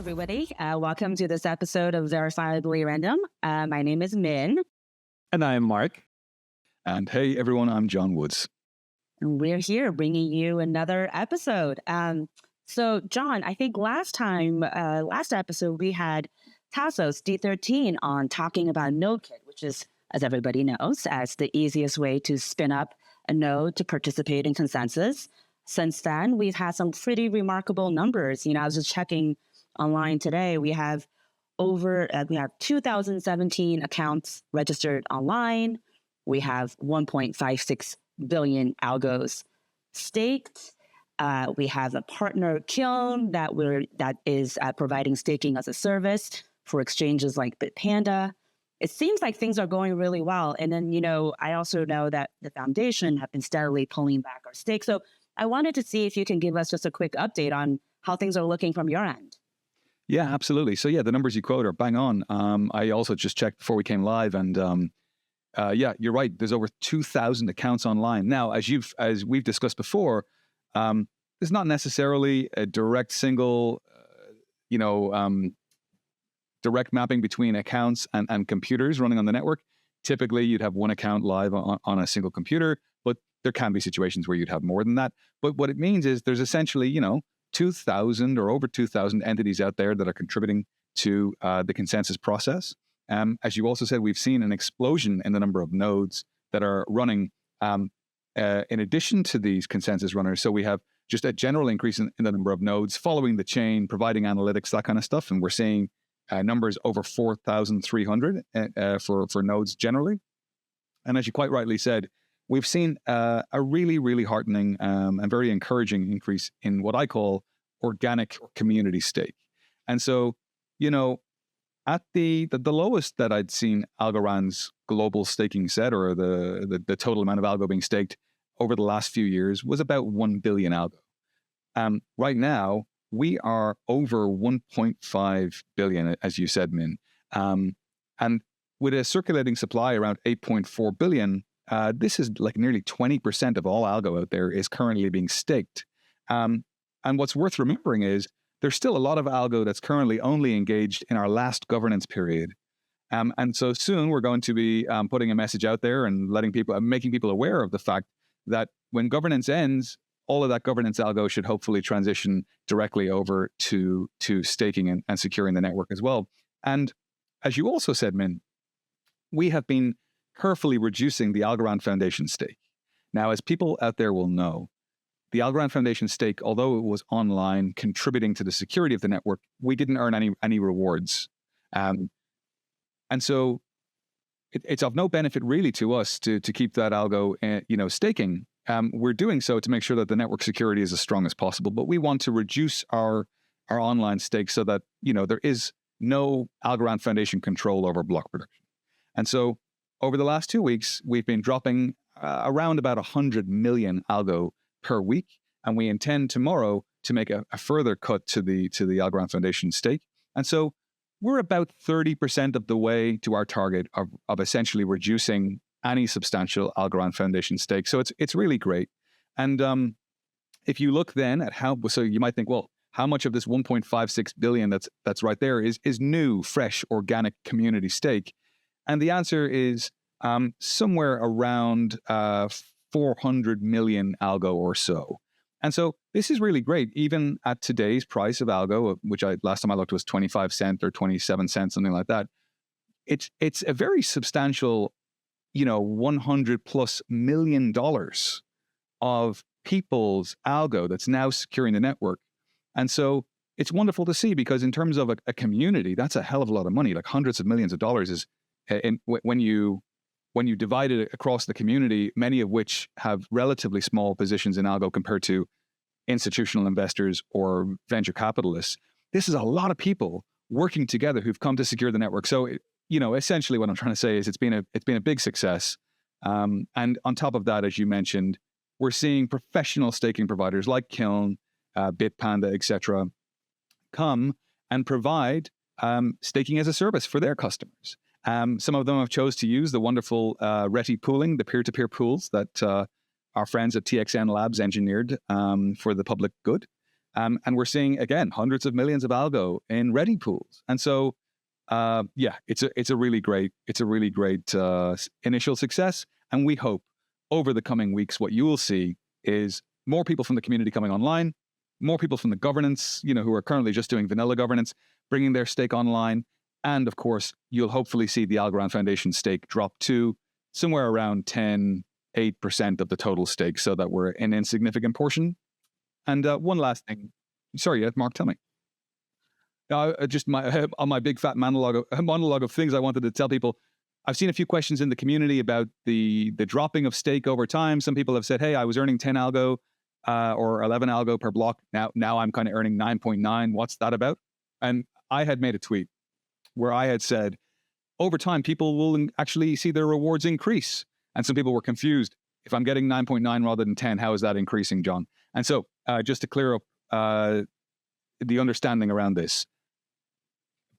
everybody. Welcome to this episode of Verifiably Random. My name is Min. And I am Marc. And hey, everyone, I'm John Woods. And we're here bringing you another episode. So, John, I think last episode, we had Tassos D13 on talking about NodeKit, which is, as everybody knows, as the easiest way to spin up a node to participate in consensus. Since then, we've had some pretty remarkable numbers. I was just checking online today. We have 2017 accounts registered online. We have 1.56 billion algos staked. We have a partner Kiln that is providing staking as a service for exchanges like Bitpanda. It seems like things are going really well. And then, I also know that the foundation have been steadily pulling back our stake. So I wanted to see if you can give us just a quick update on how things are looking from your end. Yeah, absolutely. So the numbers you quote are bang on. I also just checked before we came live, and you're right. There's over 2,000 accounts online now. As we've discussed before, there's not necessarily a direct single, direct mapping between accounts and computers running on the network. Typically, you'd have one account live on a single computer, but there can be situations where you'd have more than that. But what it means is there's essentially, 2,000 or over 2,000 entities out there that are contributing to the consensus process. As you also said, we've seen an explosion in the number of nodes that are running in addition to these consensus runners. So we have just a general increase in the number of nodes following the chain, providing analytics, that kind of stuff. And we're seeing numbers over 4,300 for nodes generally. And as you quite rightly said, we've seen a really, really heartening and very encouraging increase in what I call organic community stake. And so, at the lowest that I'd seen Algorand's global staking set, or the total amount of algo being staked over the last few years, was about 1 billion algo. Right now, we are over 1.5 billion, as you said, Min. And with a circulating supply around 8.4 billion, this is like nearly 20% of all algo out there is currently being staked. And what's worth remembering is there's still a lot of algo that's currently only engaged in our last governance period. And so soon we're going to be putting a message out there and making people aware of the fact that when governance ends, all of that governance algo should hopefully transition directly over to staking and securing the network as well. And as you also said, Min, we have been carefully reducing the Algorand Foundation stake. Now, as people out there will know, the Algorand Foundation stake, although it was online contributing to the security of the network, we didn't earn any rewards. And so it's of no benefit really to us to keep that algo, staking. We're doing so to make sure that the network security is as strong as possible, but we want to reduce our online stake so that, there is no Algorand Foundation control over block production. And so over the last 2 weeks, we've been dropping around about 100 million algo per week, and we intend tomorrow to make a further cut to the Algorand Foundation stake. And so we're about 30% of the way to our target of essentially reducing any substantial Algorand Foundation stake. So it's really great. And if you look then at so you might think, well, how much of this 1.56 billion that's right there is new, fresh, organic community stake? And the answer is somewhere around 400 million algo or so. And so this is really great. Even at today's price of algo, which last time I looked was 25 cents or 27 cents, something like that, it's a very substantial, $100+ million of people's algo that's now securing the network. And so it's wonderful to see, because in terms of a community, that's a hell of a lot of money. Like hundreds of millions of dollars is when you divide it across the community, many of which have relatively small positions in algo compared to institutional investors or venture capitalists. This is a lot of people working together who've come to secure the network. So, essentially what I'm trying to say is it's been a big success. And on top of that, as you mentioned, we're seeing professional staking providers like Kiln, Bitpanda, etc., come and provide staking as a service for their customers. Some of them have chose to use the wonderful Reti pooling, the peer-to-peer pools that our friends at TXN Labs engineered for the public good. And we're seeing, again, hundreds of millions of algo in ready pools. And so, it's a really great initial success. And we hope over the coming weeks, what you will see is more people from the community coming online, more people from the governance, who are currently just doing vanilla governance, bringing their stake online. And of course, you'll hopefully see the Algorand Foundation stake drop to somewhere around 8% of the total stake, so that we're an insignificant portion. And one last thing. Sorry, Marc, tell me. Just on my big fat monologue of things I wanted to tell people. I've seen a few questions in the community about the dropping of stake over time. Some people have said, hey, I was earning 10 algo or 11 algo per block. Now I'm kind of earning 9.9. What's that about? And I had made a tweet where I had said, over time, people will actually see their rewards increase. And some people were confused. If I'm getting 9.9 rather than 10, how is that increasing, John? And so just to clear up the understanding around this,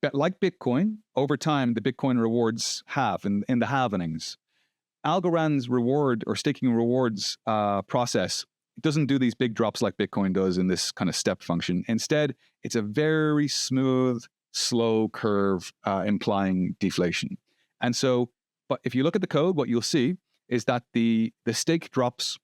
but like Bitcoin, over time, the Bitcoin rewards halve in the halvenings. Algorand's reward or staking rewards process doesn't do these big drops like Bitcoin does in this kind of step function. Instead, it's a very smooth, slow curve implying deflation. And so, but if you look at the code, what you'll see is that the stake drops,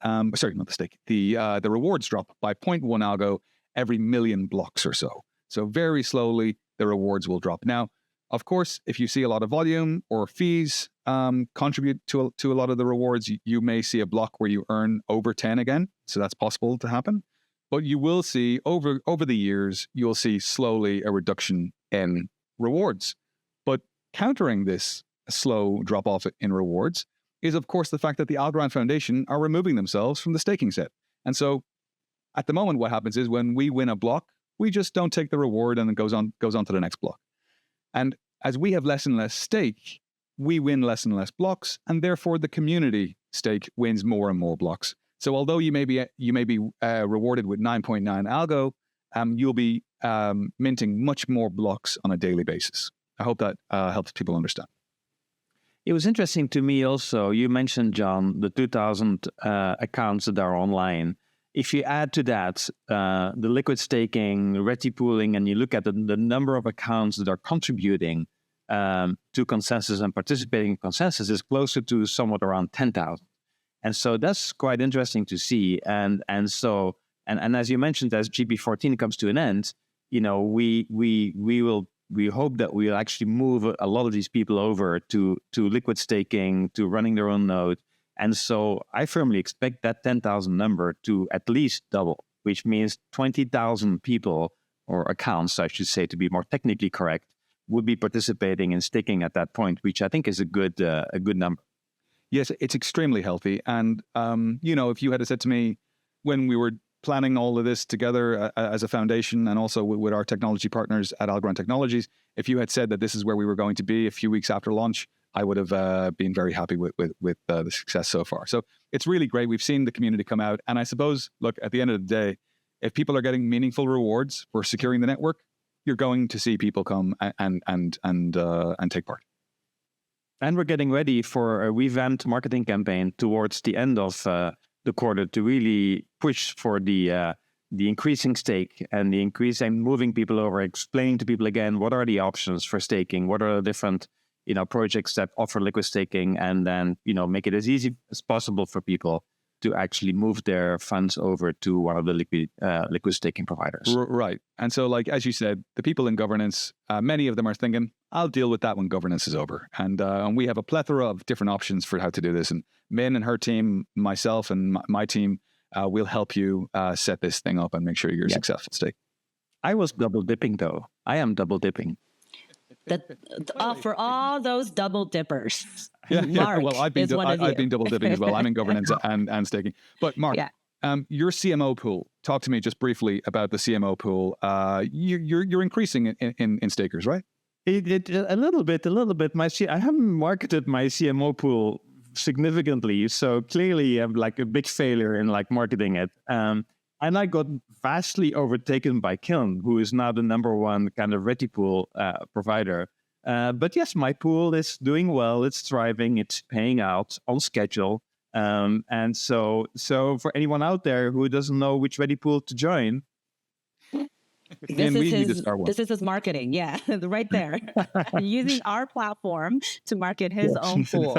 sorry, not the stake, the rewards drop by 0.1 algo every million blocks or so. So very slowly, the rewards will drop. Now, of course, if you see a lot of volume or fees contribute to a lot of the rewards, you may see a block where you earn over 10 again. So that's possible to happen. But you will see over the years, you'll see slowly a reduction in rewards. But countering this slow drop off in rewards is, of course, the fact that the Algorand Foundation are removing themselves from the staking set. And so at the moment, what happens is when we win a block, we just don't take the reward and it goes on to the next block. And as we have less and less stake, we win less and less blocks, and therefore the community stake wins more and more blocks. So although you may be rewarded with 9.9 algo, you'll be minting much more blocks on a daily basis. I hope that helps people understand. It was interesting to me also, you mentioned, John, the 2,000 accounts that are online. If you add to that the liquid staking, ready pooling, and you look at the number of accounts that are contributing to consensus and participating in consensus, is closer to somewhat around 10,000. And so that's quite interesting to see. And so as you mentioned, as GP14 comes to an end, we hope that we'll actually move a lot of these people over to liquid staking, to running their own node. And so I firmly expect that 10,000 number to at least double, which means 20,000 people, or accounts, I should say, to be more technically correct, would be participating in staking at that point, which I think is a good number. Yes, it's extremely healthy. And, if you had said to me when we were planning all of this together as a foundation and also with our technology partners at Algorand Technologies, if you had said that this is where we were going to be a few weeks after launch, I would have been very happy with the success so far. So it's really great. We've seen the community come out. And I suppose, look, at the end of the day, if people are getting meaningful rewards for securing the network, you're going to see people come and take part. And we're getting ready for a revamped marketing campaign towards the end of the quarter to really push for the increasing stake and the increasing moving people over, explaining to people again, what are the options for staking? What are the different projects that offer liquid staking, and then, make it as easy as possible for people to actually move their funds over to one of the liquid staking providers. Right. And so, like, as you said, the people in governance, many of them are thinking, I'll deal with that when governance is over. And we have a plethora of different options for how to do this. And Min and her team, myself and my team, will help you set this thing up and make sure you're successful stake. I was double dipping, though. I am double dipping. For all those double dippers, Marc, well, I've been double dipping as well. I'm in governance and staking. But Marc, your CMO pool. Talk to me just briefly about the CMO pool. You're increasing in stakers, right? A little bit. I haven't marketed my CMO pool significantly, so clearly I'm like a big failure in marketing it. And I got vastly overtaken by Kiln, who is now the number one kind of ready pool provider. But yes, my pool is doing well. It's thriving. It's paying out on schedule. And so for anyone out there who doesn't know which Ready Pool to join, This is his marketing. Yeah, right there. Using our platform to market his own pool.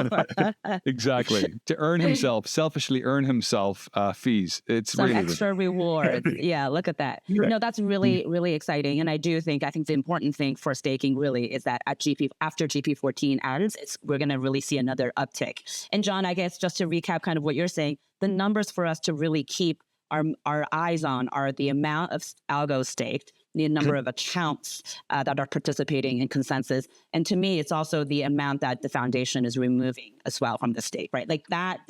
Exactly. To selfishly earn himself fees. It's some really extra rewards. Yeah, look at that. No, that's really, really exciting. And I think the important thing for staking really is that after GP14 ends, we're going to really see another uptick. And John, I guess just to recap kind of what you're saying, the numbers for us to really keep our eyes on are the amount of algo staked, the number of accounts that are participating in consensus. And to me, it's also the amount that the foundation is removing as well from the stake, right? Like that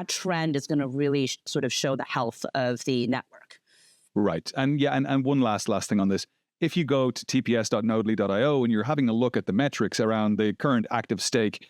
trend is going to really sort of show the health of the network. Right. And one last thing on this. If you go to tps.nodely.io and you're having a look at the metrics around the current active stake,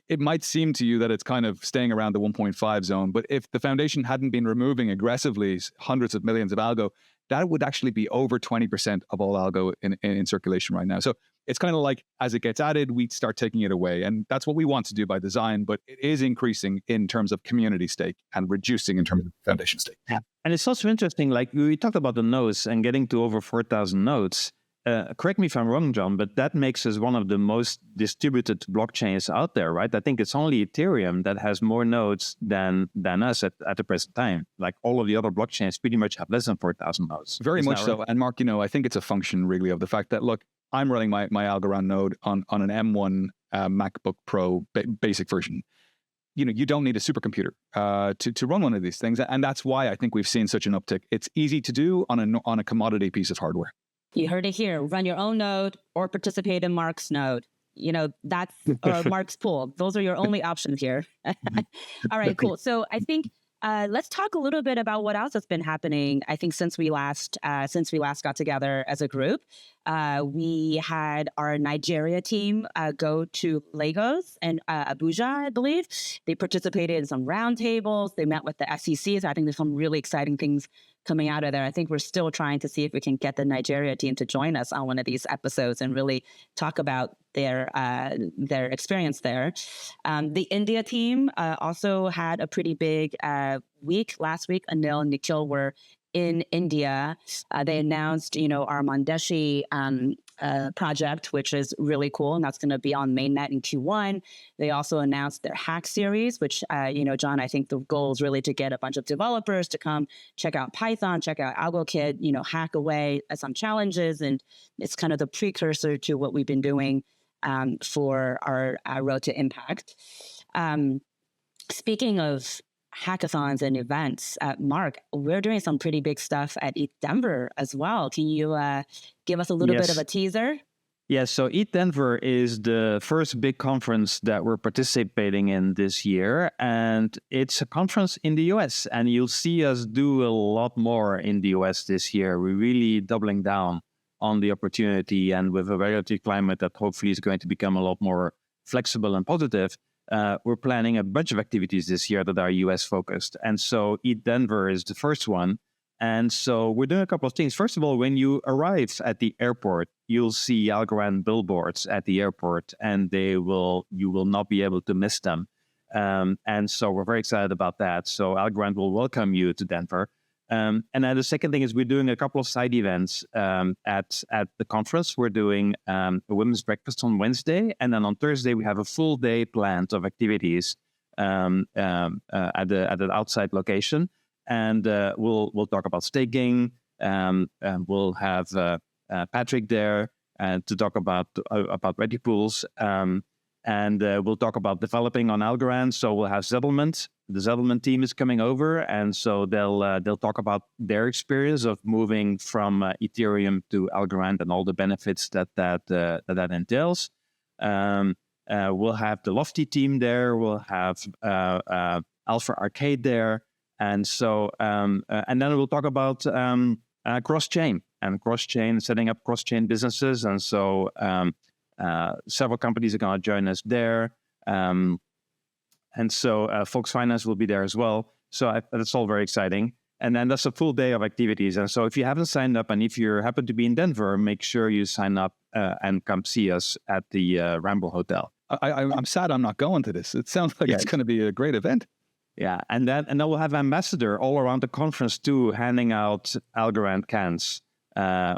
it might seem to you that it's kind of staying around the 1.5 zone. But if the foundation hadn't been removing aggressively hundreds of millions of algo, that would actually be over 20% of all algo in circulation right now. So it's kind of like as it gets added, we start taking it away. And that's what we want to do by design. But it is increasing in terms of community stake and reducing in terms of foundation stake. Yeah. And it's also interesting, like we talked about the nodes and getting to over 4,000 nodes. Correct me if I'm wrong, John, but that makes us one of the most distributed blockchains out there, right? I think it's only Ethereum that has more nodes than us at the present time. Like all of the other blockchains pretty much have less than 4,000 nodes. Very much so. And Marc, I think it's a function really of the fact that, look, I'm running my Algorand node on an M1 MacBook Pro basic version. You don't need a supercomputer to run one of these things. And that's why I think we've seen such an uptick. It's easy to do on a commodity piece of hardware. You heard it here. Run your own node or participate in Marc's node. That's or Marc's pool. Those are your only options here. All right, cool. So I think let's talk a little bit about what else has been happening. I think since we last got together as a group, we had our Nigeria team go to Lagos and Abuja, I believe. They participated in some roundtables. They met with the SEC. So I think there's some really exciting things coming out of there. I think we're still trying to see if we can get the Nigeria team to join us on one of these episodes and really talk about their experience there. The India team also had a pretty big week last week. Anil and Nikhil were in India. They announced, our Mandeshi project, which is really cool, and that's going to be on mainnet in Q1. They also announced their hack series, which, John, I think the goal is really to get a bunch of developers to come check out Python, check out Algo Kit, hack away at some challenges, and it's kind of the precursor to what we've been doing for our Road to Impact. Speaking of hackathons and events, Marc, we're doing some pretty big stuff at EthDenver as well. Can you give us a little bit of a teaser? Yes, so EthDenver is the first big conference that we're participating in this year, and it's a conference in the US, and you'll see us do a lot more in the US this year. We're really doubling down on the opportunity, and with a regulatory climate that hopefully is going to become a lot more flexible and positive, we're planning a bunch of activities this year that are US focused. And so EthDenver is the first one. And so we're doing a couple of things. First of all, when you arrive at the airport, you'll see Algorand billboards at the airport, and you will not be able to miss them. And so we're very excited about that. So Algorand will welcome you to Denver. And then the second thing is we're doing a couple of side events at the conference. We're doing a women's breakfast on Wednesday, and then on Thursday we have a full day planned of activities at an outside location. And we'll talk about staking. We'll have Patrick there to talk about ready pools. And we'll talk about developing on Algorand. So we'll have settlement. The settlement team is coming over, and so they'll talk about their experience of moving from Ethereum to Algorand and all the benefits that entails. We'll have the Lofty team there. We'll have Alpha Arcade there, and so and then we'll talk about cross-chain setting up cross-chain businesses, and so several companies are going to join us there. And so Fox Finance will be there as well. So that's all very exciting. And then that's a full day of activities. And so if you haven't signed up, and if you happen to be in Denver, make sure you sign up and come see us at the Ramble Hotel. I'm sad I'm not going to this. It sounds like it's going to be a great event. Yeah, and then we'll have ambassador all around the conference too, handing out Algorand cans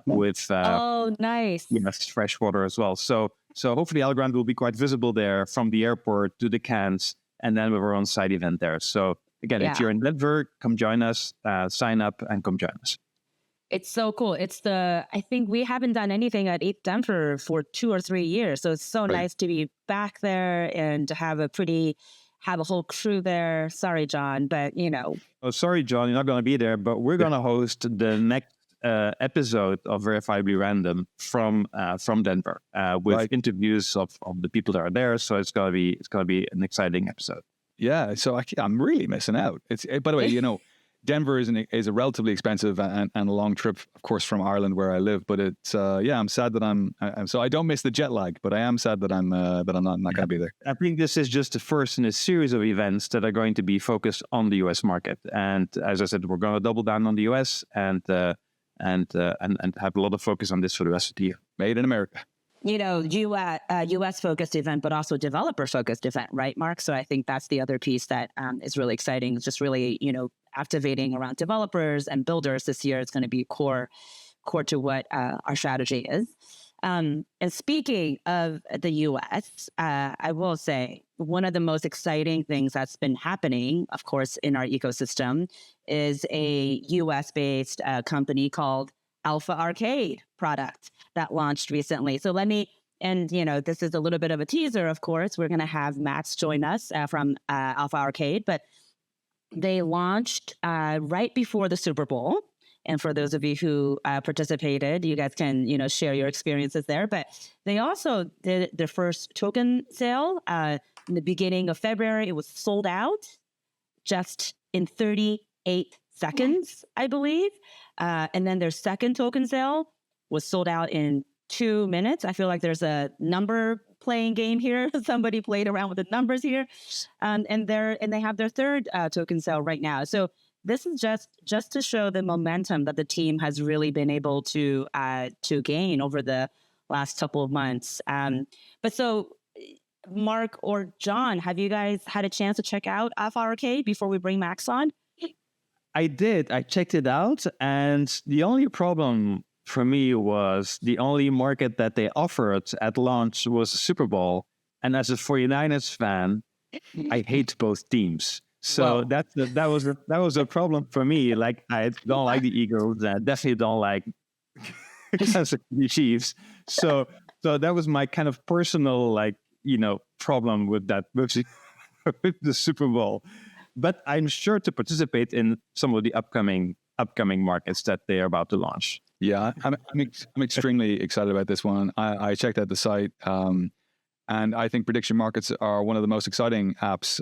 with Oh, nice. yes, fresh water as well. So hopefully Algorand will be quite visible there from the airport to the cans, and then with our own side event there. So again, if you're in Denver, come join us, sign up and come join us. It's so cool. I think we haven't done anything at EthDenver for 2 or 3 years. So it's so nice to be back there and to have a whole crew there. Sorry, John, but Oh, sorry, John, you're not going to be there, but we're going to host the next episode of Verifiably Random from Denver with interviews of the people that are there. So it's going to be an exciting episode. Yeah. So I'm really missing out. By the way, Denver is a relatively expensive and a long trip, of course, from Ireland where I live. But it's I'm sad that I'm so I don't miss the jet lag, but I am sad that I'm not going to be there. I think this is just the first in a series of events that are going to be focused on the U.S. market. And as I said, we're going to double down on the U.S. and have a lot of focus on this for the rest of the year. Made in America. US focused event, but also developer focused event, right, Marc? So I think that's the other piece that is really exciting. It's just really, activating around developers and builders this year is going to be core to what our strategy is. And speaking of the US, I will say one of the most exciting things that's been happening, of course, in our ecosystem is a US-based company called Alpha Arcade product that launched recently. So this is a little bit of a teaser, of course. We're going to have Max join us from Alpha Arcade, but they launched right before the Super Bowl. And for those of you who participated, you guys can, share your experiences there. But they also did their first token sale in the beginning of February. It was sold out just in 38 seconds, I believe. And then their second token sale was sold out in 2 minutes. I feel like there's a number playing game here. Somebody played around with the numbers here. And they have their third token sale right now. So this is just to show the momentum that the team has really been able to gain over the last couple of months. But so Marc or John, have you guys had a chance to check out Alpha Arcade before we bring Max on? I did. I checked it out. And the only problem for me was the only market that they offered at launch was the Super Bowl. And as a 49ers fan, I hate both teams. So that was a problem for me. Like, I don't like the Eagles. I definitely don't like the Chiefs. So that was my kind of personal, problem with that, with the Super Bowl. But I'm sure to participate in some of the upcoming markets that they are about to launch. Yeah, I'm extremely excited about this one. I checked out the site, and I think prediction markets are one of the most exciting apps.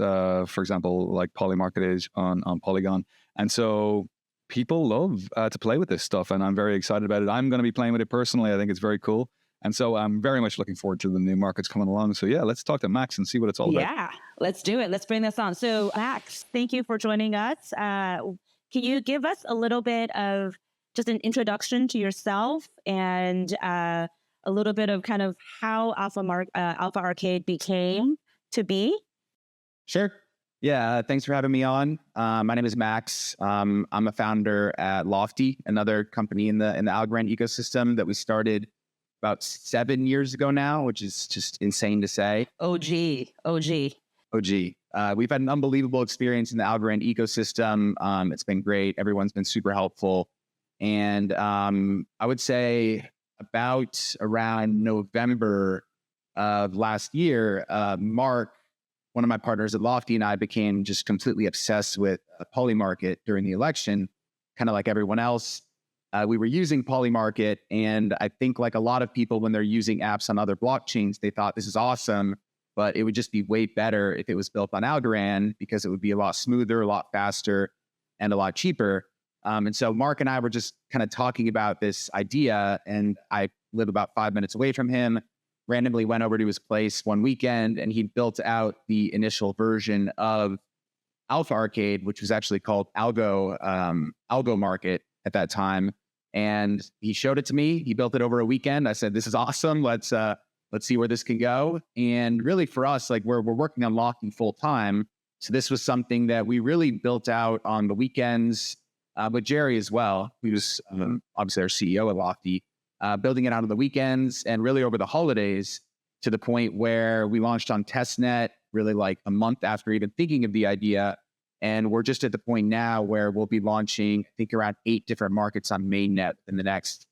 For example, like Polymarket is on Polygon, and so people love to play with this stuff, and I'm very excited about it. I'm going to be playing with it personally. I think it's very cool, and so I'm very much looking forward to the new markets coming along. So yeah, let's talk to Max and see what it's all about. Yeah, let's do it. Let's bring this on. So Max, thank you for joining us. Can you give us a little bit of just an introduction to yourself and a little bit of kind of how Alpha Arcade became to be? Sure. Yeah. Thanks for having me on. My name is Max. I'm a founder at Lofty, another company in the Algorand ecosystem that we started about 7 years ago now, which is just insane to say. OG. We've had an unbelievable experience in the Algorand ecosystem. It's been great. Everyone's been super helpful. And I would say about around November of last year, Marc, one of my partners at Lofty, and I became just completely obsessed with Polymarket during the election, kind of like everyone else. We were using Polymarket, and I think like a lot of people, when they're using apps on other blockchains, they thought this is awesome, but it would just be way better if it was built on Algorand because it would be a lot smoother, a lot faster, and a lot cheaper. And so Marc and I were just kind of talking about this idea, and I live about 5 minutes away from him, randomly went over to his place one weekend, and he built out the initial version of Alpha Arcade, which was actually called Algo Market at that time. And he showed it to me. He built it over a weekend. I said, this is awesome. Let's see where this can go. And really for us, like we're working on Lofty full time. So this was something that we really built out on the weekends, but Jerry as well, who's obviously our CEO at Lofty, building it out on the weekends and really over the holidays to the point where we launched on testnet really like a month after even thinking of the idea. And we're just at the point now where we'll be launching, I think, around 8 different markets on mainnet in the next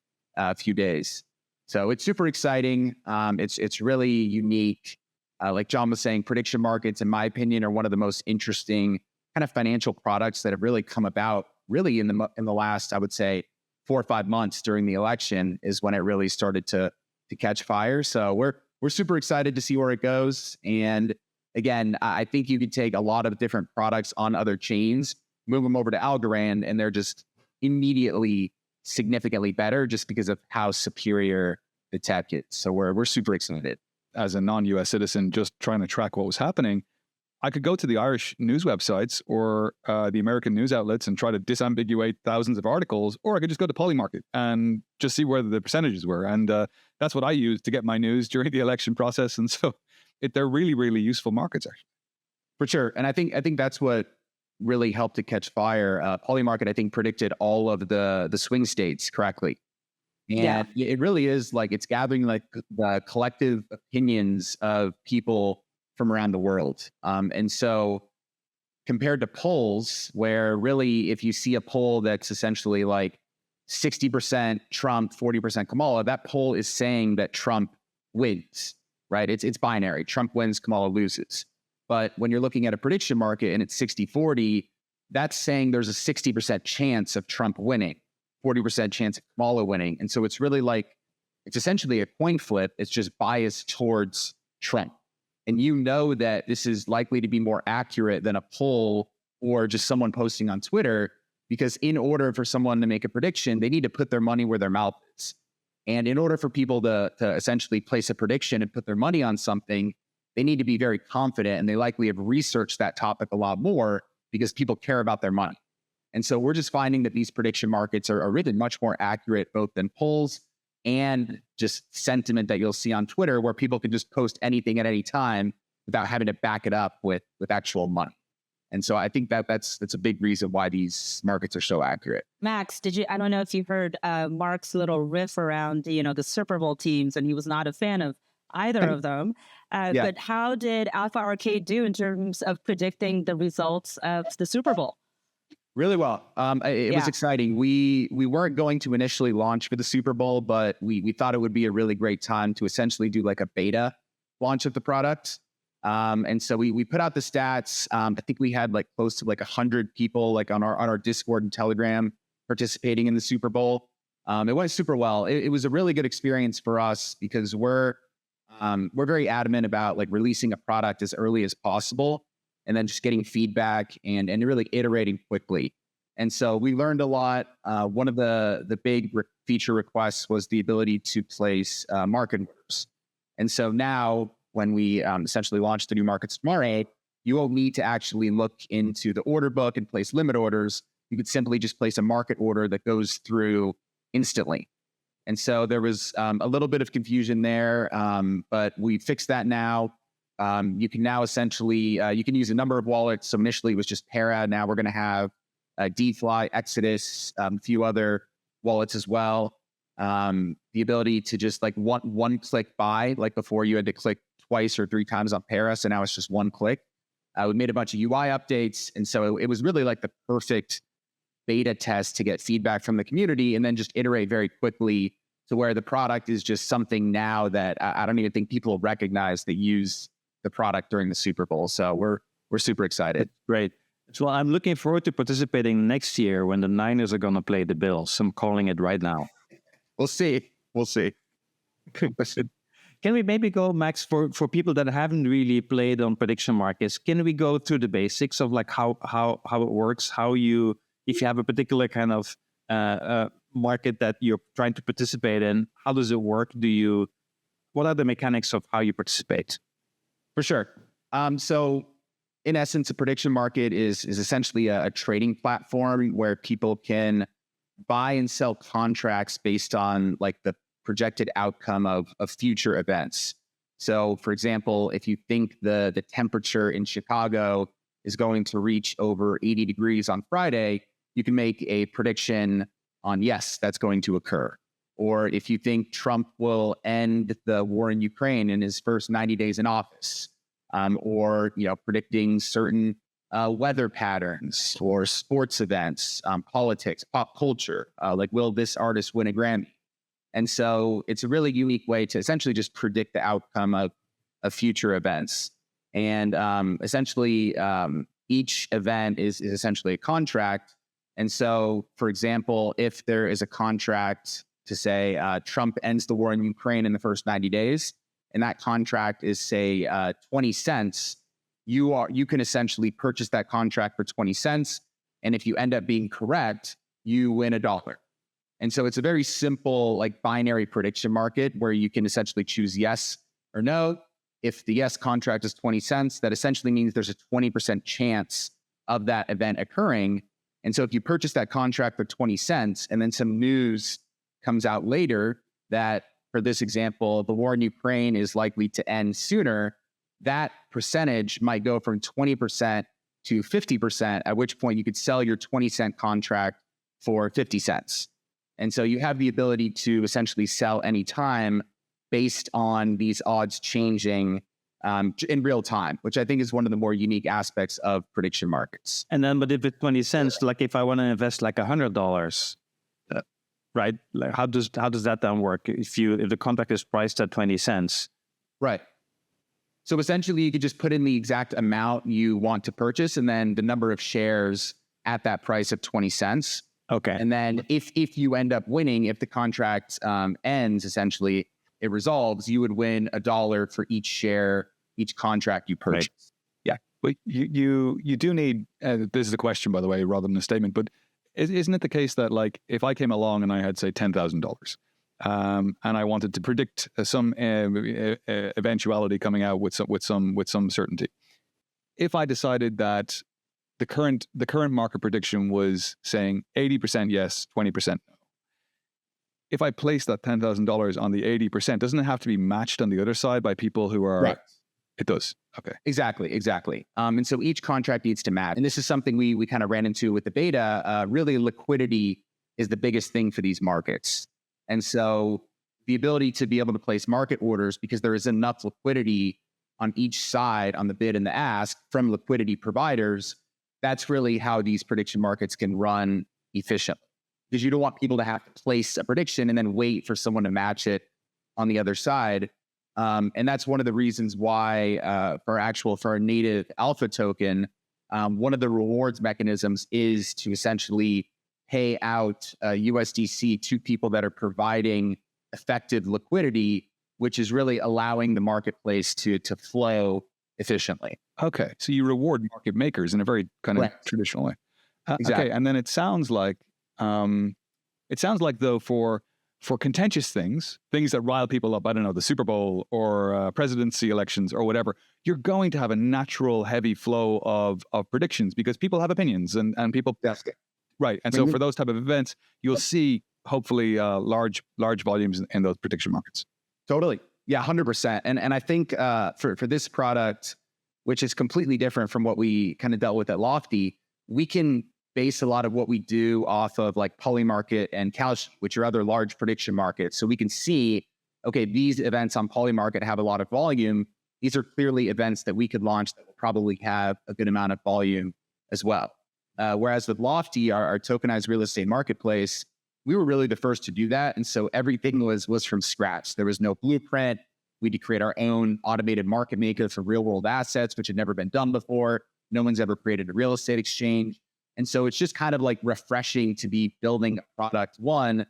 few days. So it's super exciting. It's really unique. Like John was saying, prediction markets, in my opinion, are one of the most interesting kind of financial products that have really come about really in the last, I would say, 4 or 5 months during the election is when it really started to catch fire. So we're super excited to see where it goes. And again, I think you could take a lot of different products on other chains, move them over to Algorand, and they're just immediately significantly better just because of how superior the tech is. So we're super excited. As a non-US citizen, just trying to track what was happening, I could go to the Irish news websites or the American news outlets and try to disambiguate thousands of articles, or I could just go to Polymarket and just see where the percentages were. And that's what I used to get my news during the election process. And so they're really, really useful markets, actually. For sure. And I think that's what really helped to catch fire. Polymarket, I think, predicted all of the swing states correctly. And it really is like it's gathering like the collective opinions of people from around the world. And so compared to polls, where really if you see a poll that's essentially like 60% Trump, 40% Kamala, that poll is saying that Trump wins, right? It's binary. Trump wins, Kamala loses. But when you're looking at a prediction market and it's 60-40, that's saying there's a 60% chance of Trump winning, 40% chance of Kamala winning. And so it's really like, it's essentially a coin flip. It's just biased towards Trump. And you know that this is likely to be more accurate than a poll or just someone posting on Twitter, because in order for someone to make a prediction, they need to put their money where their mouth is. And in order for people to essentially place a prediction and put their money on something, they need to be very confident, and they likely have researched that topic a lot more because people care about their money. And so we're just finding that these prediction markets are really much more accurate, both than polls and just sentiment that you'll see on Twitter, where people can just post anything at any time without having to back it up with actual money. And so I think that's a big reason why these markets are so accurate. Max, I don't know if you heard Marc's little riff around, the Super Bowl teams, and he was not a fan of either of them. But how did Alpha Arcade do in terms of predicting the results of the Super Bowl? Really well. It was exciting. We weren't going to initially launch for the Super Bowl, but we thought it would be a really great time to essentially do like a beta launch of the product. And so we put out the stats. I think we had like close to like 100 people like on our Discord and Telegram participating in the Super Bowl. It went super well. It was a really good experience for us because we're very adamant about like releasing a product as early as possible, and then just getting feedback and really iterating quickly. And so we learned a lot. One of the big feature requests was the ability to place market orders. And so now when we essentially launch the new markets tomorrow, you won't need to actually look into the order book and place limit orders. You could simply just place a market order that goes through instantly. And so there was a little bit of confusion there, but we fixed that now. You can now essentially, you can use a number of wallets. So initially it was just Para. Now we're going to have DFly, Exodus, a few other wallets as well. The ability to just like one click buy, like before you had to click twice or 3 times on Para. So now it's just one click. We made a bunch of UI updates. And so it was really like the perfect beta test to get feedback from the community and then just iterate very quickly to where the product is just something now that I don't even think people recognize that use the product during the Super Bowl. So we're super excited. Great. So I'm looking forward to participating next year when the Niners are going to play the Bills. I'm calling it right now. We'll see. Can we maybe go, Max, for people that haven't really played on prediction markets, can we go through the basics of like how it works, if you have a particular kind of market that you're trying to participate in, how does it work? What are the mechanics of how you participate? For sure. So in essence, a prediction market is essentially a trading platform where people can buy and sell contracts based on like the projected outcome of future events. So for example, if you think the temperature in Chicago is going to reach over 80 degrees on Friday, you can make a prediction on, yes, that's going to occur. Or if you think Trump will end the war in Ukraine in his first 90 days in office, or predicting certain weather patterns or sports events, politics, pop culture, like will this artist win a Grammy? And so it's a really unique way to essentially just predict the outcome of future events. And essentially, each event is essentially a contract. And so, for example, if there is a contract to say Trump ends the war in Ukraine in the first 90 days, and that contract is, say, 20 cents, you can essentially purchase that contract for 20 cents. And if you end up being correct, you win $1. And so it's a very simple, like, binary prediction market where you can essentially choose yes or no. If the yes contract is 20 cents, that essentially means there's a 20% chance of that event occurring. And so if you purchase that contract for 20 cents and then some news comes out later that, for this example, the war in Ukraine is likely to end sooner, that percentage might go from 20% to 50%, at which point you could sell your 20-cent contract for 50 cents. And so you have the ability to essentially sell anytime based on these odds changing in real time, which I think is one of the more unique aspects of prediction markets. And then, but if it's 20 cents, like if I want to invest like $100, right? Like how does that then work? If the contract is priced at 20 cents, right? So essentially, you could just put in the exact amount you want to purchase, and then the number of shares at that price of 20 cents. Okay. And then if you end up winning, if the contract ends, essentially it resolves, you would win $1 for each share, each contract you purchase. Right. Yeah, but you do need. This is a question, by the way, rather than a statement. But isn't it the case that, like, if I came along and I had, say, $10,000, and I wanted to predict some eventuality coming out with some certainty, if I decided that the current market prediction was saying 80% yes, 20% no, if I place that $10,000 on the 80%, doesn't it have to be matched on the other side by people who are? Right. It does. Okay. Exactly. And so each contract needs to match. And this is something we kind of ran into with the beta. Really, liquidity is the biggest thing for these markets. And so the ability to be able to place market orders, because there is enough liquidity on each side, on the bid and the ask from liquidity providers, that's really how these prediction markets can run efficiently. Because you don't want people to have to place a prediction and then wait for someone to match it on the other side. And that's one of the reasons why for our native alpha token, one of the rewards mechanisms is to essentially pay out USDC to people that are providing effective liquidity, which is really allowing the marketplace to flow efficiently. Okay, so you reward market makers in a very kind of traditional way. Exactly. Okay, and then it sounds like though for contentious things that rile people up, I don't know, the Super Bowl or presidency elections or whatever, you're going to have a natural heavy flow of predictions because people have opinions and people. That's good. Right. And so for those type of events, you'll see hopefully large volumes in those prediction markets. Totally. Yeah, 100%. And I think for this product, which is completely different from what we kind of dealt with at Lofty, we can base a lot of what we do off of like Polymarket and Calsh, which are other large prediction markets. So we can see, okay, these events on Polymarket have a lot of volume. These are clearly events that we could launch that will probably have a good amount of volume as well. Whereas with Lofty, our tokenized real estate marketplace, we were really the first to do that. And so everything was from scratch. There was no blueprint. We had to create our own automated market maker for real world assets, which had never been done before. No one's ever created a real estate exchange. And so it's just kind of like refreshing to be building a product, one,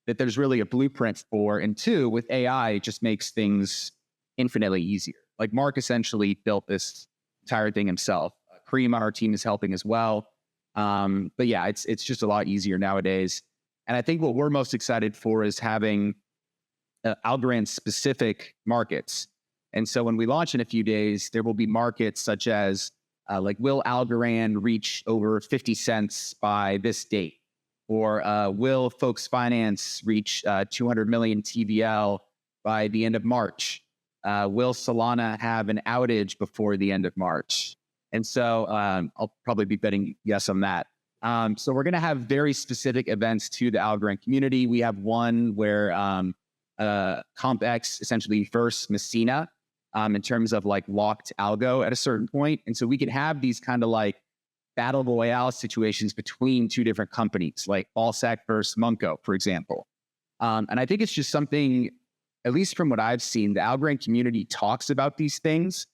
that there's really a blueprint for, and two, with AI, it just makes things infinitely easier. Like Marc essentially built this entire thing himself. Kareem on our team is helping as well. But yeah, it's just a lot easier nowadays. And I think what we're most excited for is having Algorand specific markets. And so when we launch in a few days, there will be markets such as like, will Algorand reach over 50 cents by this date? Or will Folks Finance reach 200 million TVL by the end of March? Will Solana have an outage before the end of March? And so I'll probably be betting yes on that. So we're going to have very specific events to the Algorand community. We have one where CompX essentially versus Messina in terms of like locked algo at a certain point. And so we could have these kind of like battle royale situations between two different companies, like Ballsack versus Munko, for example. And I think it's just something, at least from what I've seen, the Algorand community talks about these things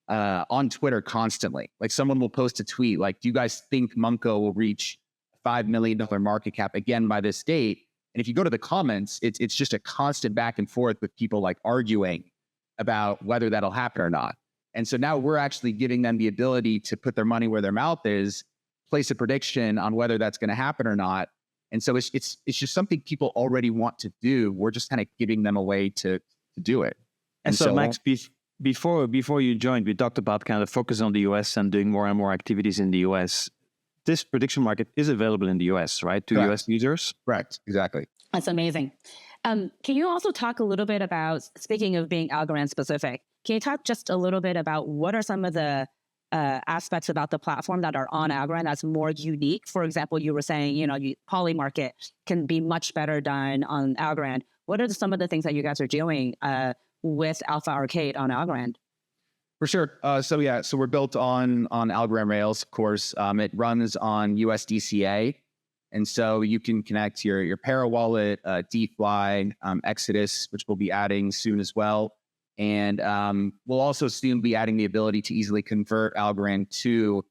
on Twitter constantly. Like someone will post a tweet like, do you guys think Munko will reach $5 million market cap again by this date? And if you go to the comments, it's just a constant back and forth with people like arguing about whether that'll happen or not. And so now we're actually giving them the ability to put their money where their mouth is, place a prediction on whether that's going to happen or not. And so it's just something people already want to do. We're just kind of giving them a way to do it. And so Max, before you joined, we talked about kind of focus on the US and doing more and more activities in the US. This prediction market is available in the US, right? To Correct. US users? Correct. Exactly. That's amazing. Can you also talk a little bit about, speaking of being Algorand specific, can you talk just a little bit about what are some of the aspects about the platform that are on Algorand that's more unique? For example, you were saying, poly market can be much better done on Algorand. What are some of the things that you guys are doing with Alpha Arcade on Algorand? For sure. So we're built on Algorand Rails, of course. It runs on USDCA. And so you can connect your Para wallet, DeFi, Exodus, which we'll be adding soon as well. And we'll also soon be adding the ability to easily convert Algorand to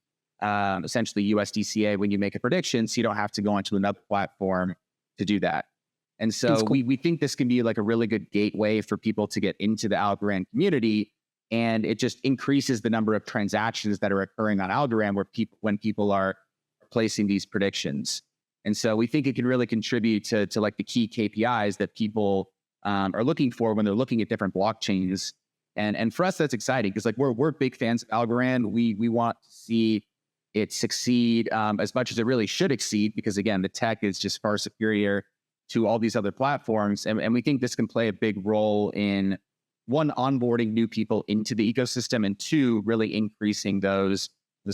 essentially USDCA when you make a prediction, so you don't have to go onto another platform to do that. And so cool. we think this can be like a really good gateway for people to get into the Algorand community. And it just increases the number of transactions that are occurring on Algorand when people are placing these predictions. And so we think it can really contribute to like the key KPIs that people are looking for when they're looking at different blockchains. And for us, that's exciting because like we're big fans of Algorand. We want to see it succeed as much as it really should exceed because again, the tech is just far superior to all these other platforms. And we think this can play a big role in one, onboarding new people into the ecosystem, and two, really increasing those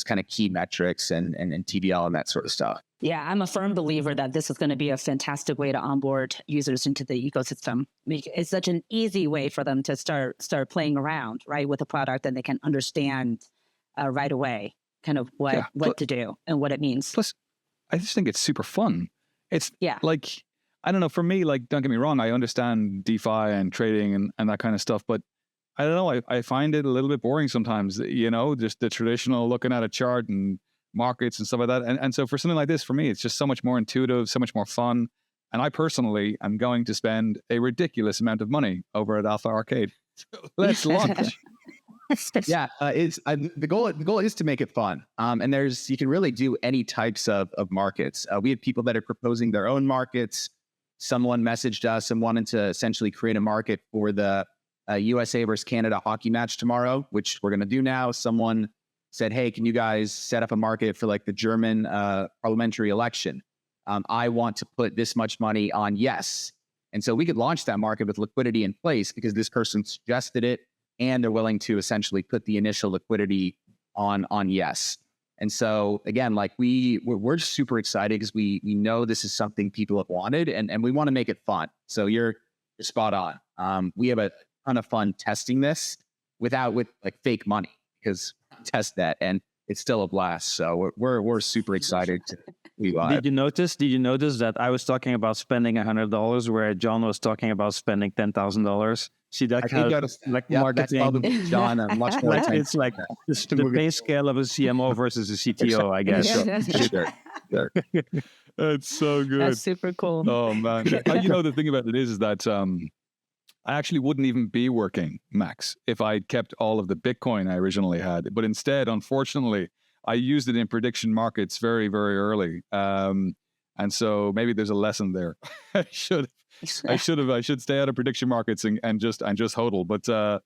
kind of key metrics and TVL and that sort of stuff. Yeah, I'm a firm believer that this is going to be a fantastic way to onboard users into the ecosystem. It's such an easy way for them to start playing around, right, with a product, and they can understand right away kind of what to do and what it means. Plus, I just think it's super fun. It's like, I don't know, for me, like, don't get me wrong, I understand DeFi and trading and that kind of stuff, but I don't know, I find it a little bit boring sometimes, just the traditional looking at a chart and markets and stuff like that. And so for something like this, for me, it's just so much more intuitive, so much more fun. And I personally am going to spend a ridiculous amount of money over at Alpha Arcade. So let's launch. The goal is to make it fun. And you can really do any types of markets. We have people that are proposing their own markets. Someone messaged us and wanted to essentially create a market for the USA versus Canada hockey match tomorrow, which we're going to do now. Someone said, hey, can you guys set up a market for like the German parliamentary election? I want to put this much money on yes. And so we could launch that market with liquidity in place because this person suggested it and they're willing to essentially put the initial liquidity on yes. And so again, like we're super excited because we know this is something people have wanted and we want to make it fun. So you're spot on. We have a ton of fun testing this with like fake money because test that and it's still a blast. So we're super excited to be live. Did you notice that I was talking about spending $100 where John was talking about spending $10,000? See that kind of like marketing. That's probably John much more. It's like the pay scale of a CMO versus a CTO, I guess. Sure. That's so good. That's super cool. Oh man. The thing about it is that I actually wouldn't even be working, Max, if I kept all of the Bitcoin I originally had. But instead, unfortunately, I used it in prediction markets very, very early. And so maybe there's a lesson there. I should stay out of prediction markets and just hodl. But I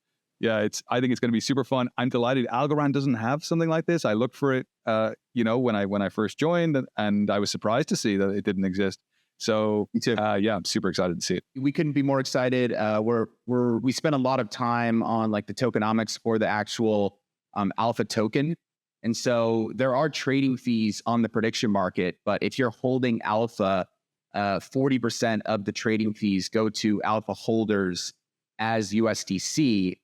think it's going to be super fun. I'm delighted Algorand doesn't have something like this. I looked for it, when I first joined, and I was surprised to see that it didn't exist. So I'm super excited to see it. We couldn't be more excited. We spent a lot of time on like the tokenomics for the actual alpha token. And so there are trading fees on the prediction market, but if you're holding alpha, 40% of the trading fees go to alpha holders as USDC.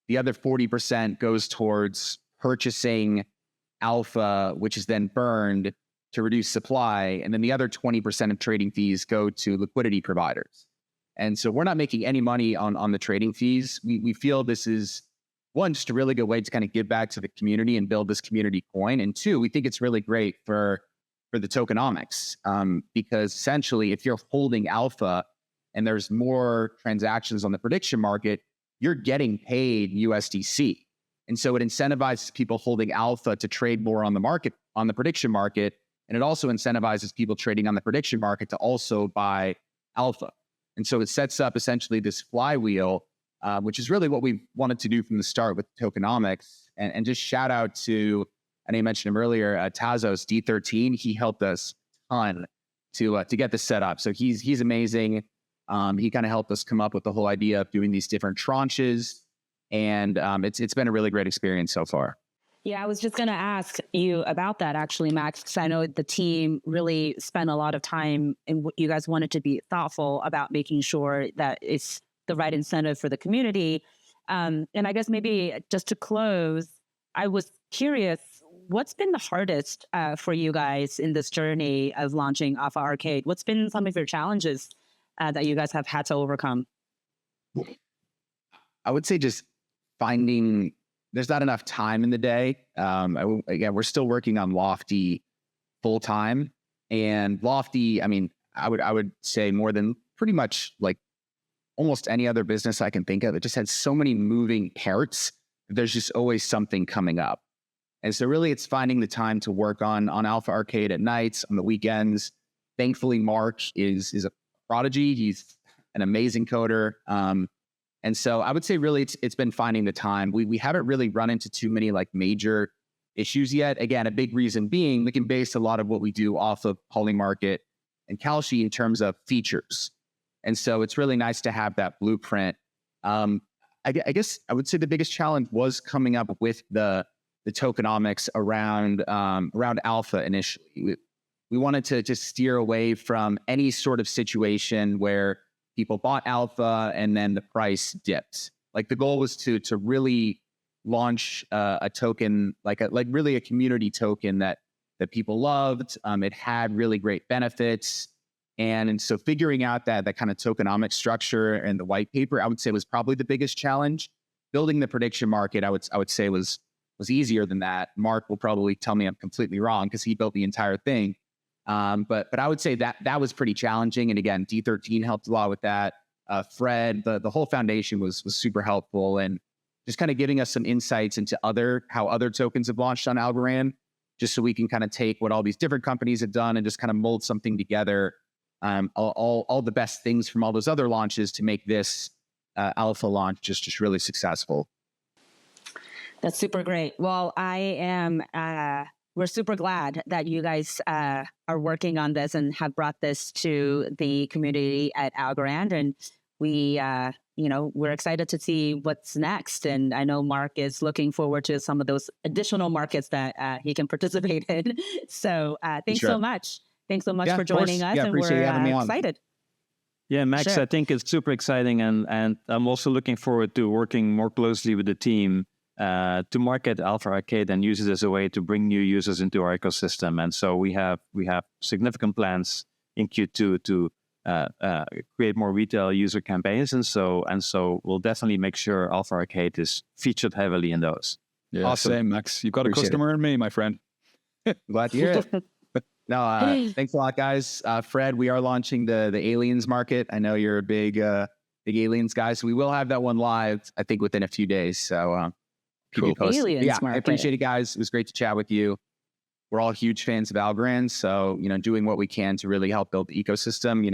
The other 40% goes towards purchasing alpha, which is then burned to reduce supply. And then the other 20% of trading fees go to liquidity providers. And so we're not making any money on the trading fees. We feel this is, one, just a really good way to kind of give back to the community and build this community coin. And two, we think it's really great for the tokenomics, because essentially if you're holding alpha and there's more transactions on the prediction market, you're getting paid USDC. And so it incentivizes people holding alpha to trade more on the market, on the prediction market. And it also incentivizes people trading on the prediction market to also buy alpha. And so it sets up essentially this flywheel, which is really what we wanted to do from the start with tokenomics. And just shout out to, I know you mentioned him earlier, Tazos D13. He helped us a ton to get this set up. So he's amazing. He kind of helped us come up with the whole idea of doing these different tranches. And it's been a really great experience so far. Yeah, I was just going to ask you about that, actually, Max, because I know the team really spent a lot of time and you guys wanted to be thoughtful about making sure that it's the right incentive for the community. And I guess maybe just to close, I was curious, what's been the hardest for you guys in this journey of launching Alpha Arcade? What's been some of your challenges that you guys have had to overcome? I would say just finding, there's not enough time in the day. Again, we're still working on Lofty full time, and Lofty, I mean, I would say more than pretty much like almost any other business I can think of. It just had so many moving parts. There's just always something coming up. And so really it's finding the time to work on Alpha Arcade at nights, on the weekends. Thankfully, Marc is a prodigy. He's an amazing coder. And so I would say really it's been finding the time. We haven't really run into too many like major issues yet. Again, a big reason being we can base a lot of what we do off of Polymarket and Kalshi in terms of features. And so it's really nice to have that blueprint. I guess I would say the biggest challenge was coming up with the tokenomics around alpha initially. We wanted to just steer away from any sort of situation where people bought alpha and then the price dipped. Like the goal was to really launch a token, like really a community token that people loved. It had really great benefits. And so figuring out that kind of tokenomic structure and the white paper, I would say was probably the biggest challenge. Building the prediction market, I would say was easier than that. Marc will probably tell me I'm completely wrong because he built the entire thing. But I would say that was pretty challenging. And again, D13 helped a lot with that. Fred, the whole foundation was super helpful, and just kind of giving us some insights into how other tokens have launched on Algorand, just so we can kind of take what all these different companies have done and just kind of mold something together. All the best things from all those other launches to make this alpha launch just really successful. That's super great. Well, we're super glad that you guys are working on this and have brought this to the community at Algorand. And we're excited to see what's next. And I know Marc is looking forward to some of those additional markets that he can participate in. So thanks so much. Thanks so much for joining us. And we're excited. Yeah, Max, sure. I think it's super exciting. And I'm also looking forward to working more closely with the team to market Alpha Arcade and use it as a way to bring new users into our ecosystem. And so we have significant plans in Q2 to create more retail user campaigns. And so we'll definitely make sure Alpha Arcade is featured heavily in those. Yeah, awesome. Same, Max. You've got a customer in me, my friend. Glad to hear it. No, thanks a lot, guys. Fred, we are launching the aliens market. I know you're a big aliens guy, so we will have that one live, I think, within a few days. So keep you posted. Aliens market. I appreciate it, guys. It was great to chat with you. We're all huge fans of Algorand, so doing what we can to really help build the ecosystem.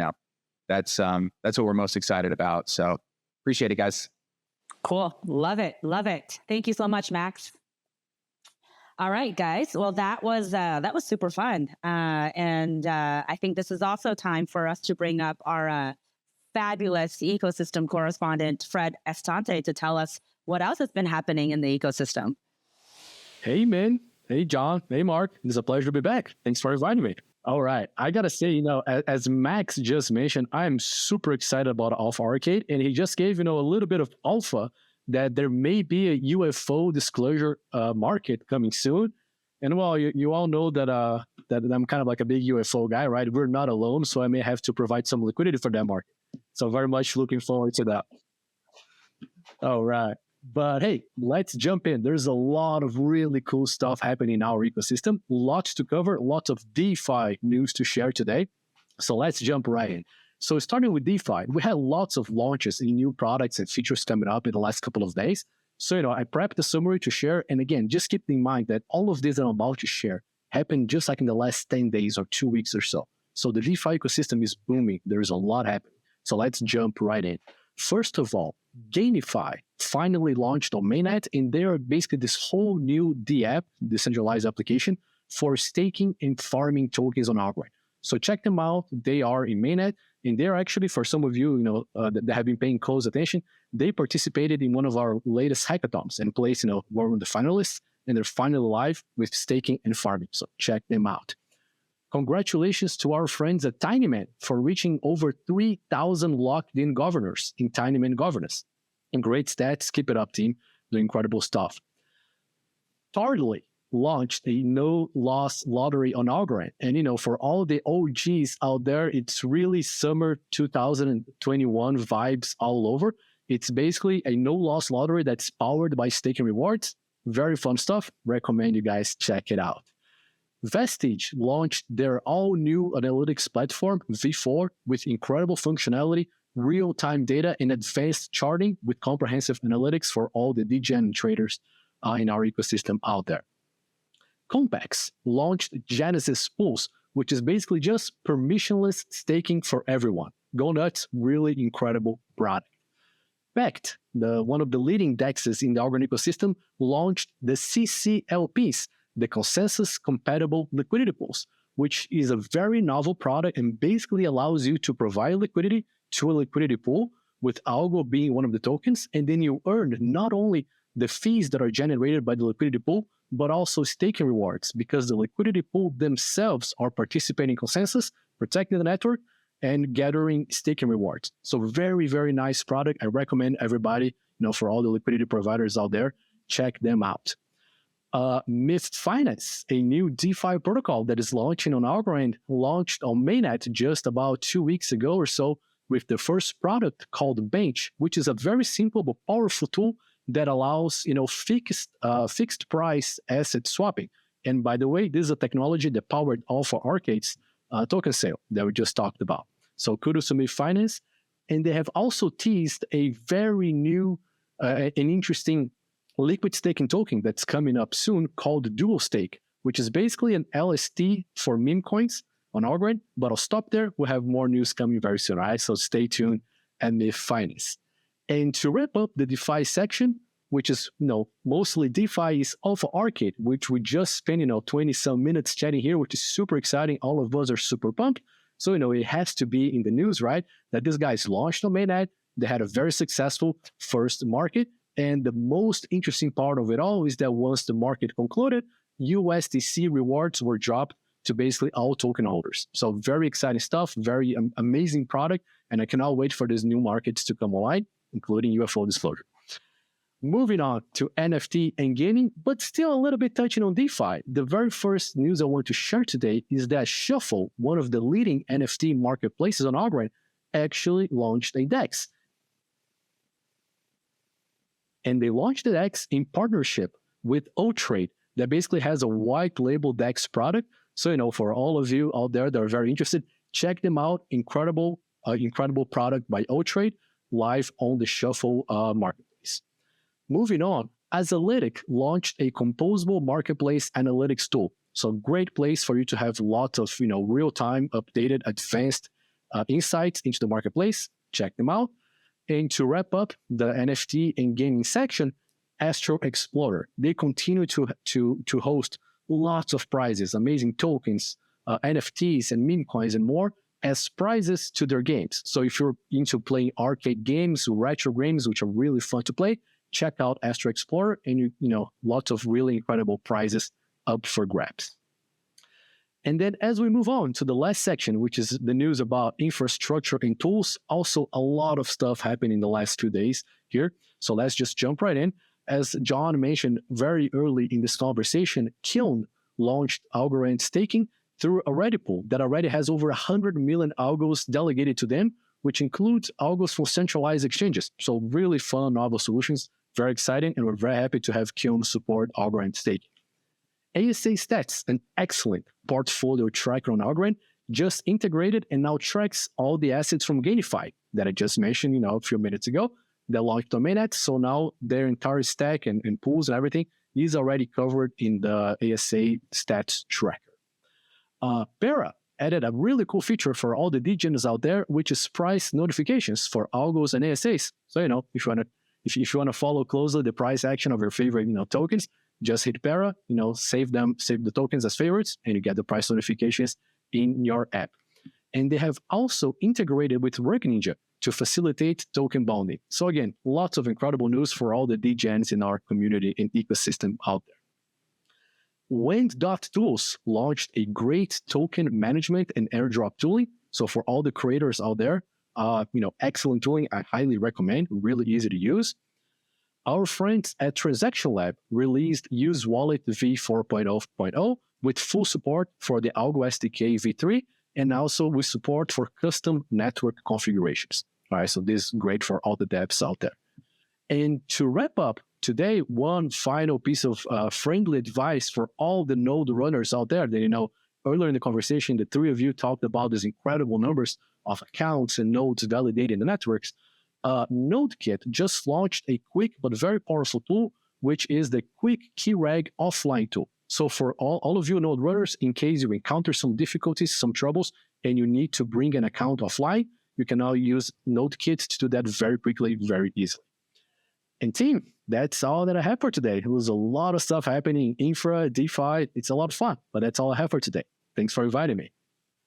That's what we're most excited about. So appreciate it, guys. Cool. Love it. Thank you so much, Max. All right, guys. Well, that was super fun. And I think this is also time for us to bring up our fabulous ecosystem correspondent, Fred Estante, to tell us what else has been happening in the ecosystem. Hey, man. Hey, John. Hey, Marc. It's a pleasure to be back. Thanks for inviting me. All right. I got to say, as Max just mentioned, I'm super excited about Alpha Arcade. And he just gave, a little bit of alpha that there may be a UFO disclosure market coming soon. And well, you all know that I'm kind of like a big UFO guy, right? We're not alone, so I may have to provide some liquidity for that market. So very much looking forward to that. All right. But hey, let's jump in. There's a lot of really cool stuff happening in our ecosystem. Lots to cover, lots of DeFi news to share today. So let's jump right in. So starting with DeFi, we had lots of launches in new products and features coming up in the last couple of days. So, I prepped a summary to share. And again, just keep in mind that all of this that I'm about to share happened just like in the last 10 days or 2 weeks or so. So the DeFi ecosystem is booming. There's a lot happening. So let's jump right in. First of all, Gamify finally launched on mainnet, and they are basically this whole new DApp, decentralized application, for staking and farming tokens on Algorand. So check them out. They are in mainnet, and they're actually, for some of you, that have been paying close attention, they participated in one of our latest hackathons and placed, were one of the finalists, and they're finally live with staking and farming. So check them out. Congratulations to our friends at Tinyman for reaching over 3,000 locked-in governors in Tinyman governance. And great stats. Keep it up, team. Doing incredible stuff. Tardily launched a no-loss lottery on Algorand. And, for all the OGs out there, it's really summer 2021 vibes all over. It's basically a no-loss lottery that's powered by staking rewards. Very fun stuff. Recommend you guys check it out. Vestige launched their all-new analytics platform, V4, with incredible functionality, real-time data, and advanced charting with comprehensive analytics for all the degen traders in our ecosystem out there. Compex launched Genesis Pools, which is basically just permissionless staking for everyone. Go nuts, really incredible product. Pect, one of the leading DEXs in the Algorand ecosystem, launched the CCLPs, the Consensus Compatible Liquidity Pools, which is a very novel product and basically allows you to provide liquidity to a liquidity pool, with Algo being one of the tokens, and then you earn not only the fees that are generated by the liquidity pool, but also staking rewards, because the liquidity pool themselves are participating in Consensus, protecting the network, and gathering staking rewards. So very, very nice product. I recommend everybody, for all the liquidity providers out there, check them out. Mist Finance, a new DeFi protocol that is launching on Algorand, launched on mainnet just about 2 weeks ago or so with the first product called Bench, which is a very simple but powerful tool that allows fixed price asset swapping. And by the way, this is a technology that powered Alpha Arcade's token sale that we just talked about. So kudos to Mist Finance. And they have also teased a very new and interesting liquid staking token that's coming up soon called Dual Stake, which is basically an LST for meme coins on Algorand. But I'll stop there. We'll have more news coming very soon, all right? So stay tuned and Mist Finance. And to wrap up the DeFi section, which is, mostly DeFi, is Alpha Arcade, which we just spent, 20-some minutes chatting here, which is super exciting. All of us are super pumped. So, it has to be in the news, right? That this guy's launched on mainnet. They had a very successful first market. And the most interesting part of it all is that once the market concluded, USDC rewards were dropped to basically all token holders. So very exciting stuff, very amazing product. And I cannot wait for these new markets to come online, including UFO disclosure. Moving on to NFT and gaming, but still a little bit touching on DeFi. The very first news I want to share today is that Shuffle, one of the leading NFT marketplaces on Algorand, actually launched a DEX. And they launched the DEX in partnership with O-Trade that basically has a white label DEX product. So, for all of you out there that are very interested, check them out. Incredible product by O-Trade, live on the Shuffle marketplace. Moving on, Azalytic launched a composable marketplace analytics tool. So great place for you to have lots of, real-time, updated, advanced insights into the marketplace. Check them out. And to wrap up the NFT and gaming section, Astro Explorer. They continue to host lots of prizes, amazing tokens, NFTs and meme coins and more as prizes to their games. So if you're into playing arcade games, retro games, which are really fun to play, check out Astro Explorer, and lots of really incredible prizes up for grabs. And then as we move on to the last section, which is the news about infrastructure and tools, also a lot of stuff happened in the last 2 days here. So let's just jump right in. As John mentioned very early in this conversation, Kiln launched Algorand staking through a Ready pool that already has over 100 million algos delegated to them, which includes algos from centralized exchanges. So really fun, novel solutions, very exciting, and we're very happy to have Kiln support Algorand staking. ASA Stats, an excellent portfolio tracker on Algorand, just integrated and now tracks all the assets from Gamify that I just mentioned, a few minutes ago. They launched on mainnet, so now their entire stack and pools and everything is already covered in the ASA Stats tracker. Para added a really cool feature for all the degens out there, which is price notifications for algos and ASAs. So if you want to follow closely the price action of your favorite tokens, just hit Para, save the tokens as favorites, and you get the price notifications in your app. And they have also integrated with WorkNinja to facilitate token bonding. So again, lots of incredible news for all the degens in our community and ecosystem out there. Wend.tools launched a great token management and airdrop tooling. So for all the creators out there, excellent tooling. I highly recommend. Really easy to use. Our friends at Transaction Lab released Use Wallet v4.0.0 with full support for the Algo SDK v3 and also with support for custom network configurations. All right, so this is great for all the devs out there. And to wrap up today, one final piece of friendly advice for all the node runners out there that, earlier in the conversation, the three of you talked about these incredible numbers of accounts and nodes validating the networks. NodeKit just launched a quick but very powerful tool, which is the Quick Keyreg offline tool. So for all of you node runners, in case you encounter some difficulties, some troubles, and you need to bring an account offline, you can now use NodeKit to do that very quickly, very easily. And team, that's all that I have for today. It was a lot of stuff happening, infra, DeFi. It's a lot of fun, but that's all I have for today. Thanks for inviting me.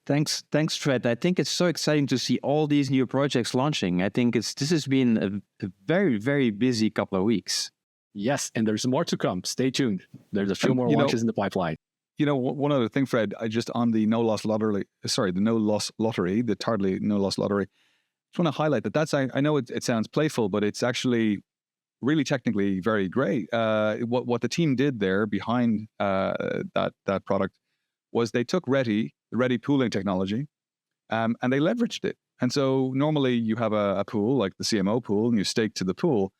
Thanks, Fred. I think it's so exciting to see all these new projects launching. I think this has been a very, very busy couple of weeks. Yes, and there's more to come. Stay tuned. There's a few more launches in the pipeline. One other thing, Fred, I just on the no loss lottery, the Tardley no loss lottery, just want to highlight that's, I know it sounds playful, but it's actually really technically very great. What the team did there behind that product was they took the Ready pooling technology, and they leveraged it. And so normally you have a pool like the CMO pool and you stake to the pool.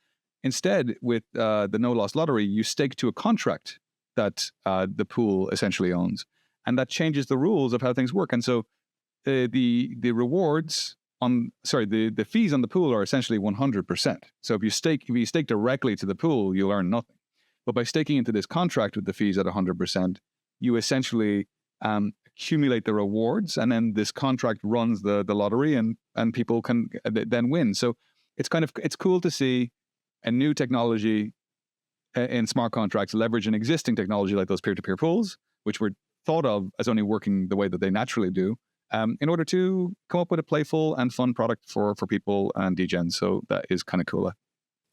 Instead, with the no loss lottery, you stake to a contract that the pool essentially owns, and that changes the rules of how things work. And so the rewards the fees on the pool are essentially 100%. So if you stake directly to the pool, you'll earn nothing. But by staking into this contract with the fees at 100%, you essentially accumulate the rewards, and then this contract runs the lottery, and people can then win. So it's cool to see a new technology in smart contracts leverage an existing technology like those peer-to-peer pools, which were thought of as only working the way that they naturally do, in order to come up with a playful and fun product for people and degens. So that is kind of cool.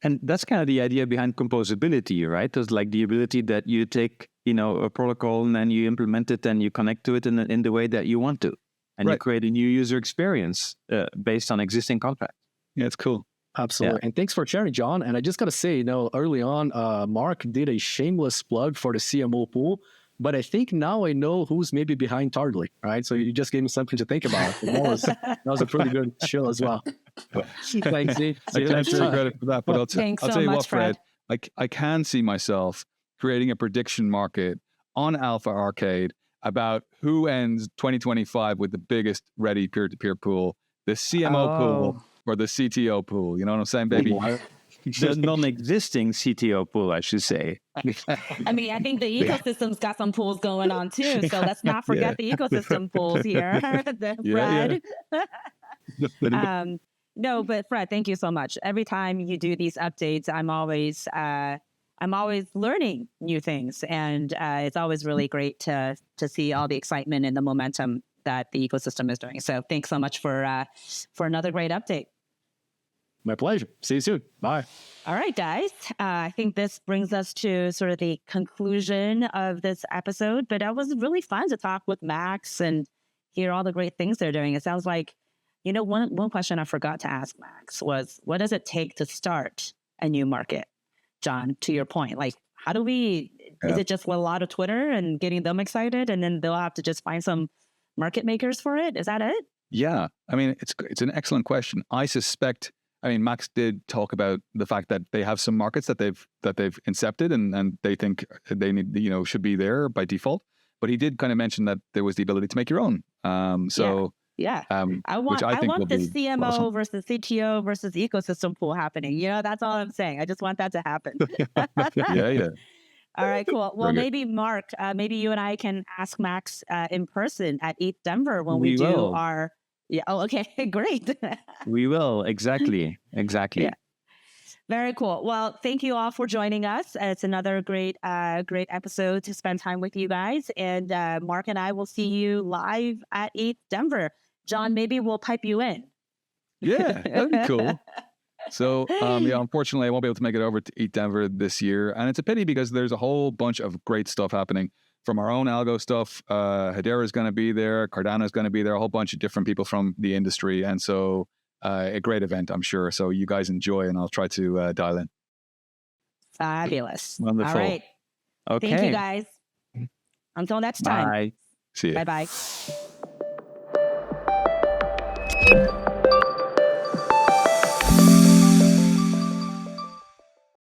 And that's kind of the idea behind composability, right? There's like the ability that you take, a protocol and then you implement it and you connect to it in the way that you want to. And you create a new user experience based on existing contracts. Yeah, it's cool. Absolutely. Yeah. And thanks for sharing, John. And I just got to say, early on, Marc did a shameless plug for the CMO pool. But I think now I know who's maybe behind Tardley, right? So you just gave me something to think about. That was a pretty good show as well. Thanks, I can't take credit for that, but I'll tell you what, Fred. I can see myself creating a prediction market on Alpha Arcade about who ends 2025 with the biggest Ready peer-to-peer pool, the CMO pool or the CTO pool. You know what I'm saying, baby? The non-existing CTO pool, I should say. I mean, I think the ecosystem's got some pools going on too. So let's not forget the ecosystem pools here. Fred. No, but Fred, thank you so much. Every time you do these updates, I'm always learning new things, and it's always really great to see all the excitement and the momentum that the ecosystem is doing. So thanks so much for another great update. My pleasure. See you soon. Bye. All right, guys. I think this brings us to sort of the conclusion of this episode, but it was really fun to talk with Max and hear all the great things they're doing. It sounds like, one question I forgot to ask Max was, what does it take to start a new market? John, to your point, like, how do we, is it just a lot of Twitter and getting them excited and then they'll have to just find some market makers for it? Is that it? Yeah. I mean, it's an excellent question. I suspect, Max did talk about the fact that they have some markets that they've incepted and they think they need, should be there by default. But he did kind of mention that there was the ability to make your own. Yeah. I want the CMO awesome. versus CTO versus ecosystem pool happening. That's all I'm saying. I just want that to happen. Yeah. All right, cool. Well, maybe Marc, maybe you and I can ask Max in person at EthDenver when we do our. Yeah. Oh, okay. Great. We will. Exactly. Yeah. Very cool. Well, thank you all for joining us. It's another great episode to spend time with you guys. And Marc and I will see you live at EthDenver. John, maybe we'll pipe you in. Yeah, that'd be cool. So, unfortunately, I won't be able to make it over to EthDenver this year. And it's a pity because there's a whole bunch of great stuff happening from our own algo stuff. Hedera is going to be there. Cardano is going to be there. A whole bunch of different people from the industry. And so a great event, I'm sure. So you guys enjoy and I'll try to dial in. Fabulous. Wonderful. All right. Okay. Thank you, guys. Until next time. Bye. See you. Bye-bye.